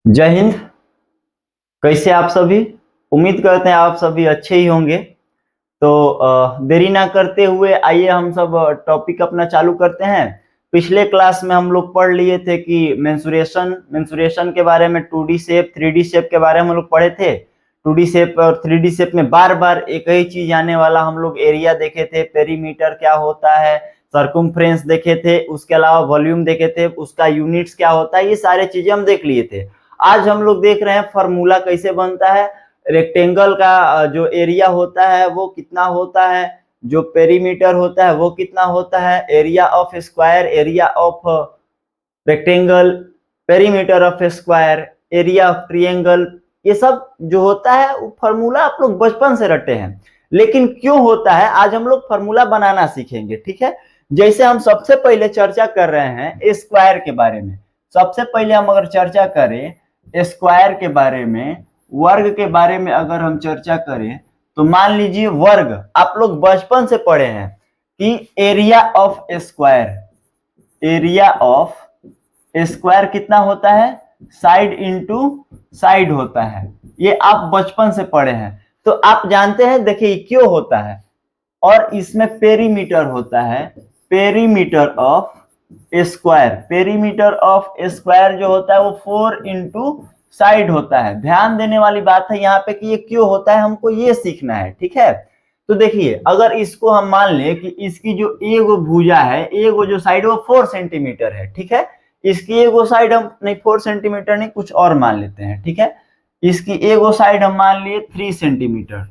जय हिंद। कैसे आप सभी? उम्मीद करते हैं आप सभी अच्छे ही होंगे। तो देरी ना करते हुए आइए हम सब टॉपिक अपना चालू करते हैं। पिछले क्लास में हम लोग पढ़ लिए थे कि मेंसुरेशन के बारे में 2D शेप 3D शेप के बारे में हम लोग पढ़े थे। 2D शेप और 3D शेप में बार बार एक ही चीज आने वाला हम लोग एरिया देखे थे, पेरीमीटर क्या होता है, सर्कुम्फ्रेंस देखे थे, उसके अलावा वॉल्यूम देखे थे, उसका यूनिट्स क्या होता है, ये सारे चीजें हम देख लिए थे। आज हम लोग देख रहे हैं फार्मूला कैसे बनता है, रेक्टेंगल का जो एरिया होता है वो कितना होता है, जो पेरीमीटर होता है वो कितना होता है, area of square, area of rectangle, perimeter of square, area of triangle, ये सब जो होता है वो फार्मूला आप लोग बचपन से रटे हैं। लेकिन क्यों होता है आज हम लोग फार्मूला बनाना सीखेंगे। ठीक है, जैसे हम सबसे पहले चर्चा कर रहे हैं स्क्वायर के बारे में। सबसे पहले हम अगर चर्चा करें स्क्वायर के बारे में, वर्ग के बारे में अगर हम चर्चा करें तो मान लीजिए वर्ग आप लोग बचपन से पढ़े हैं कि area of square, area of square कितना होता है, साइड इंटू साइड होता है। ये आप बचपन से पढ़े हैं तो आप जानते हैं। देखिए क्यों होता है। और इसमें पेरीमीटर होता है, perimeter of square, perimeter of square जो होता है वो 4 इंटू साइड होता है। ध्यान देने वाली बात है यहाँ पे कि ये क्यों होता है, हमको ये सीखना है। ठीक है, तो देखिए अगर इसको हम मान ले कि इसकी जो एगो भुजा है, एगो जो साइड वो 4 सेंटीमीटर है। ठीक है, इसकी एगो साइड हम नहीं 4 सेंटीमीटर नहीं कुछ और मान लेते हैं। ठीक है, इसकी एगो साइड हम मान लिए 3 सेंटीमीटर,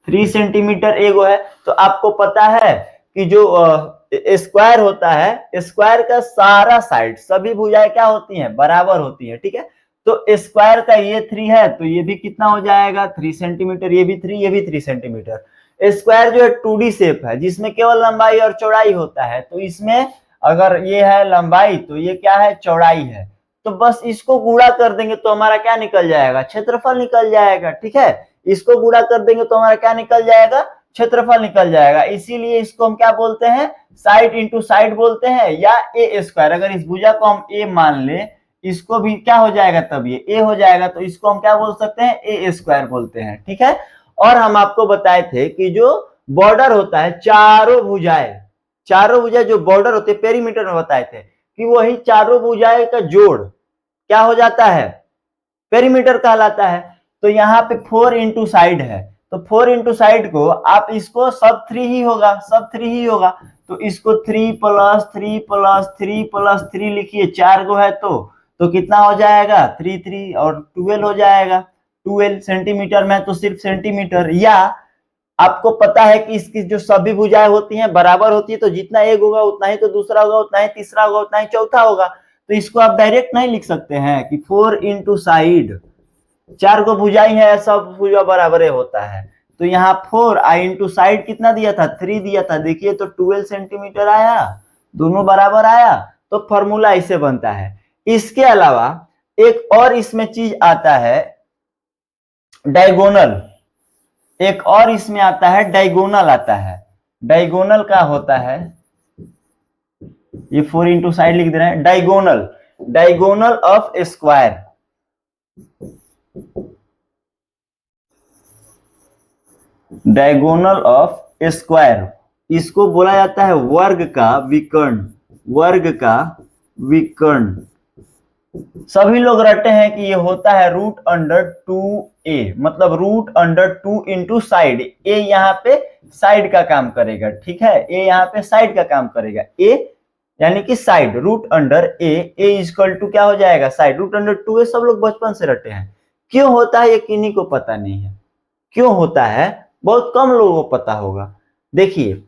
3 सेंटीमीटर एगो है। तो आपको पता है कि जो स्क्वायर होता है, स्क्वायर का सारा साइड सभी भुजाएं क्या होती हैं, बराबर होती है। ठीक है, तो स्क्वायर का ये 3 है तो ये भी कितना हो जाएगा 3 सेंटीमीटर, ये भी 3, ये भी 3 सेंटीमीटर। स्क्वायर जो है 2D शेप है जिसमें केवल लंबाई और चौड़ाई होता है, तो इसमें अगर ये है लंबाई तो ये क्या है, चौड़ाई है। तो बस इसको गुणा कर देंगे तो हमारा क्या निकल जाएगा, क्षेत्रफल निकल जाएगा। ठीक है, इसको गुणा कर देंगे तो हमारा क्या निकल जाएगा, क्षेत्रफल निकल जाएगा। इसीलिए इसको हम क्या बोलते हैं, साइड इंटू साइड बोलते हैं, या ए स्क्वायर। अगर इस भुजा को हम ए मान ले, इसको भी क्या हो जाएगा, तब ये ए हो जाएगा, तो इसको हम क्या बोल सकते हैं, ए स्क्वायर बोलते हैं। ठीक है, और हम आपको बताए थे कि जो बॉर्डर होता है, चारों भुजाएं, चारों भुजाएं जो बॉर्डर होते हैं पेरीमीटर में बताए थे कि वही चारों भुजाएं का जोड़ क्या हो जाता है, पेरीमीटर कहलाता है। तो यहाँ पे 4 इंटू साइड है, तो 4 इंटू साइड को आप इसको सब 3 ही होगा, सब 3 ही होगा। तो इसको 3 प्लस 3 प्लस 3 प्लस 3 लिखिए, 4 गो है तो कितना हो जाएगा 3 3 और 12 हो जाएगा। 12 सेंटीमीटर में तो सिर्फ सेंटीमीटर। या आपको पता है कि इसकी जो सभी भुजाएं होती हैं बराबर होती है, तो जितना एक होगा उतना ही तो दूसरा होगा, उतना ही तीसरा होगा, उतना ही चौथा होगा। तो इसको आप डायरेक्ट नहीं लिख सकते हैं कि 4 इंटू साइड, 4 को भुजाई है, सब भुजा बराबर होता है। तो यहाँ 4 आई इंटू साइड कितना दिया था, 3 दिया था। देखिए तो 12 सेंटीमीटर आया, दोनों बराबर आया। तो फॉर्मूला ऐसे बनता है। इसके अलावा एक और इसमें चीज आता है डायगोनल, एक और इसमें आता है डायगोनल आता है। डायगोनल का होता है, ये 4 इंटू साइड लिख दे रहे हैं, diagonal, diagonal of square, diagonal of square, इसको बोला जाता है वर्ग का विकर्ण, वर्ग का विकर्ण। सभी लोग रटे हैं कि ये होता है रूट अंडर 2a, मतलब रूट अंडर 2 इंटू साइड। ए यहाँ पे साइड का काम करेगा। ठीक है, ए यहाँ पे साइड का काम करेगा, ए यानी कि side, root under a, a equal to क्या हो जाएगा, साइड, रूट अंडर 2a। सब लोग बचपन से रटे हैं। क्यों होता है ये किन्हीं को पता नहीं है, क्यों होता है बहुत कम लोगों को पता होगा। देखिए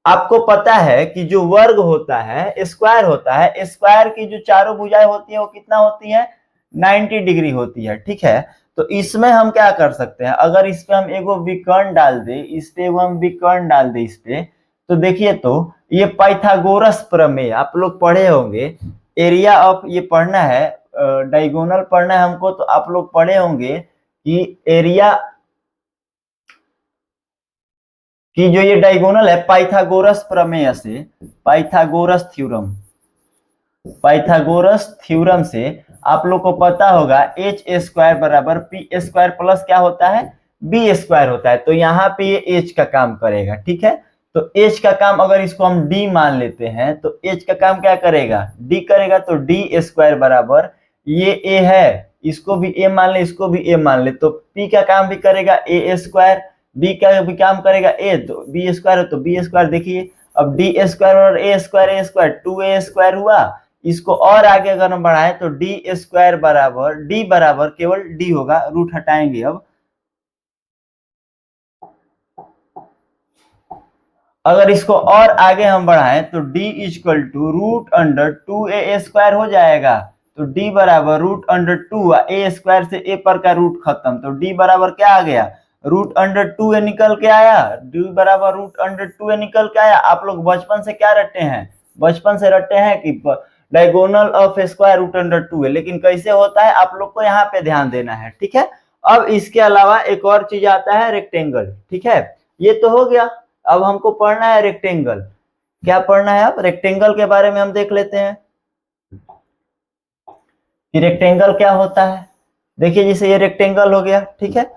आपको पता है कि जो वर्ग होता है, स्क्वायर होता है, स्क्वायर की जो चारों भुजाएं होती है वो कितना होती है, 90 डिग्री होती है। ठीक है, तो इसमें हम क्या कर सकते हैं, अगर इस पे हम एगो विकर्ण डाल दे, इस पे हम विकर्ण डाल दे इस पे, तो देखिए तो ये पाइथागोरस प्रमेय आप लोग पढ़े होंगे। एरिया ऑफ ये पढ़ना है, डायगोनल पढ़ना है हमको, तो आप लोग पढ़े होंगे कि एरिया कि जो ये डायगोनल है पाइथागोरस प्रमेय से, पाइथागोरस थ्योरम, पाइथागोरस थ्योरम से आप लोग को पता होगा एच स्क्वायर बराबर पी स्क्वायर प्लस क्या होता है, बी स्क्वायर होता है। तो यहाँ पे ये एच का काम करेगा, ठीक है। तो एच का काम अगर इसको हम डी मान लेते हैं तो एच का काम क्या करेगा, डी करेगा। तो डी स्क्वायर बराबर ये ए है, इसको भी ए मान ले, इसको भी ए मान ले, तो पी का काम भी करेगा ए स्क्वायर, बी का भी काम करेगा ए, तो बी स्क्वायर, तो बी स्क्वायर देखिए अब डी स्क्वायर और ए स्क्वायर टू ए स्क्वायर हुआ। इसको और आगे अगर हम बढ़ाएं तो डी स्क्वायर बराबर डी बराबर केवल डी होगा, रूट हटाएंगे। अब अगर इसको और आगे हम बढ़ाएं तो d equal to root under two a square हो जाएगा। तो d बराबर root under two, a square से ए पर का रूट खत्म, तो d बराबर क्या आ गया, रूट अंडर टू ए निकल के आया। d बराबर रूट अंडर टू ए निकल के आया। आप लोग बचपन से क्या रटे हैं, बचपन से रटे हैं कि diagonal of square root under two A, लेकिन कैसे होता है आप लोग को यहाँ पे ध्यान देना है, ठीक है। अब इसके अलावा एक और चीज आता है रेक्टेंगल, ठीक है। ये तो हो गया, अब हमको पढ़ना है रेक्टेंगल। क्या पढ़ना है, अब रेक्टेंगल के बारे में हम देख लेते हैं कि रेक्टेंगल क्या होता है। देखिए जैसे ये रेक्टेंगल हो गया, ठीक है।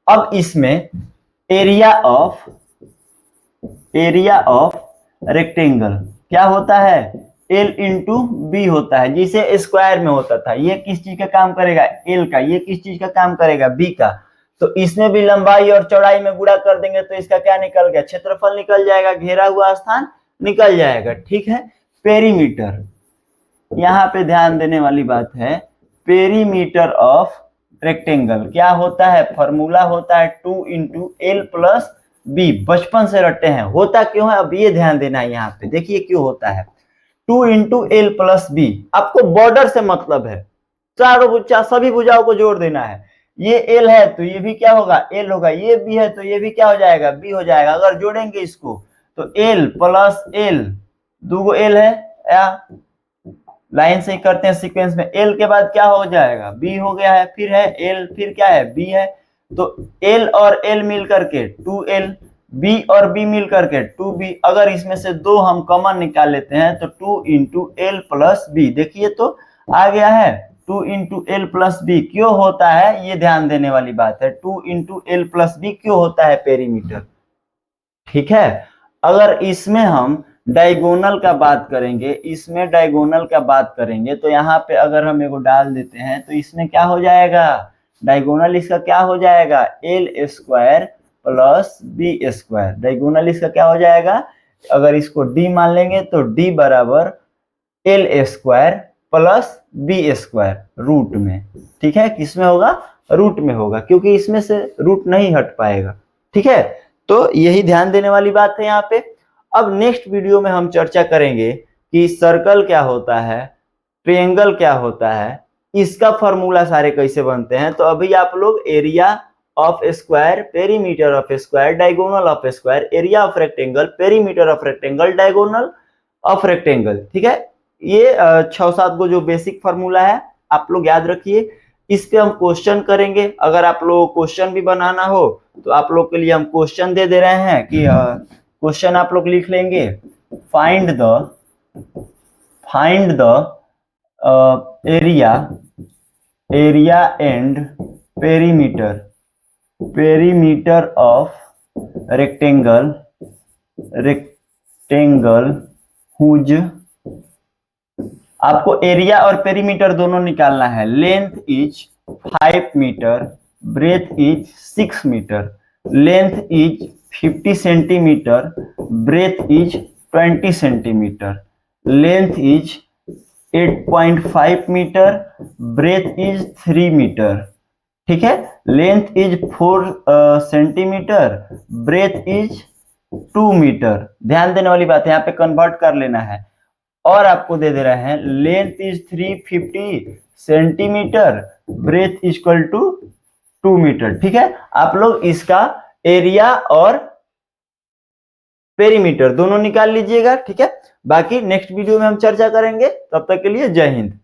अब इसमें एरिया ऑफ रेक्टेंगल क्या होता है, एल इंटू बी होता है, जिसे स्क्वायर में होता था। ये किस चीज का काम करेगा, एल का। ये किस चीज का काम करेगा, बी का। तो इसमें भी लंबाई और चौड़ाई में गुणा कर देंगे तो इसका क्या निकल गया, क्षेत्रफल निकल जाएगा, घेरा हुआ स्थान निकल जाएगा, ठीक है। पेरीमीटर, यहाँ पे ध्यान देने वाली बात है, पेरीमीटर ऑफ रेक्टेंगल क्या होता है, फॉर्मूला होता है 2 इंटू एल प्लस बी। बचपन से रटते हैं, होता क्यों है अब ये ध्यान देना है। यहाँ पे देखिए क्यों होता है 2 इंटू एल प्लस बी। आपको बॉर्डर से मतलब है, चारों भुजा सभी भुजाओं को जोड़ देना है। ये एल है तो ये भी क्या होगा, एल होगा। ये बी है तो ये भी क्या हो जाएगा, बी हो जाएगा। अगर जोड़ेंगे इसको तो एल प्लस एल, दो एल है, या लाइन से ही करते हैं सीक्वेंस में। एल के बाद क्या हो जाएगा, बी हो गया है, फिर है एल, फिर क्या है, बी है। तो एल और एल मिल करके 2l, बी और बी मिल करके 2b। अगर इसमें से दो हम कॉमन निकाल लेते हैं तो 2 इंटू एल प्लस बी। देखिए तो आ गया है 2 इंटू एल प्लस बी। क्यों होता है ये ध्यान देने वाली बात है, 2 इंटू एल प्लस बी क्यों होता है पेरीमीटर, ठीक है। अगर इसमें हम डायगोनल का बात करेंगे, इसमें डायगोनल का बात करेंगे तो यहाँ पे अगर हम एगो डाल देते हैं तो इसमें क्या हो जाएगा, डायगोनल इसका क्या हो जाएगा, l square plus b square. Diagonal इसका क्या हो जाएगा, अगर इसको डी मान लेंगे तो डी बराबर l square plus b square root में, ठीक है। किसमें होगा, रूट में होगा, क्योंकि इसमें से रूट नहीं हट पाएगा, ठीक है। तो यही ध्यान देने वाली बात है यहाँ पे। अब नेक्स्ट वीडियो में हम चर्चा करेंगे कि सर्कल क्या होता है, ट्रायंगल क्या होता है, इसका फॉर्मूला सारे कैसे बनते हैं। तो अभी आप लोग area of square, perimeter of square, diagonal of square, area of rectangle, perimeter of rectangle, diagonal of rectangle, ठीक है। ये 6-7 को जो बेसिक फॉर्मूला है आप लोग याद रखिए। इस पे हम क्वेश्चन करेंगे। अगर आप लोग क्वेश्चन भी बनाना हो तो आप लोग के लिए हम क्वेश्चन दे दे रहे हैं कि क्वेश्चन आप लोग लिख लेंगे, find the area and perimeter of rectangle whose. आपको एरिया और पेरीमीटर दोनों निकालना है। Length is 5 metre, breadth is 6 metre, length is 50 centimetre, breadth is 20 centimetre, length is 8.5 metre, breadth is 3 metre, ठीक है। Length is 4 centimetre, breadth is 2 metre. ध्यान देने वाली बात है, यहाँ पे कन्वर्ट कर लेना है। और आपको दे रहे हैं length is 350 centimetre, breadth equal to 2 metre, ठीक है। आप लोग इसका एरिया और पेरीमीटर दोनों निकाल लीजिएगा, ठीक है। बाकी नेक्स्ट वीडियो में हम चर्चा करेंगे। तब तक के लिए जय हिंद।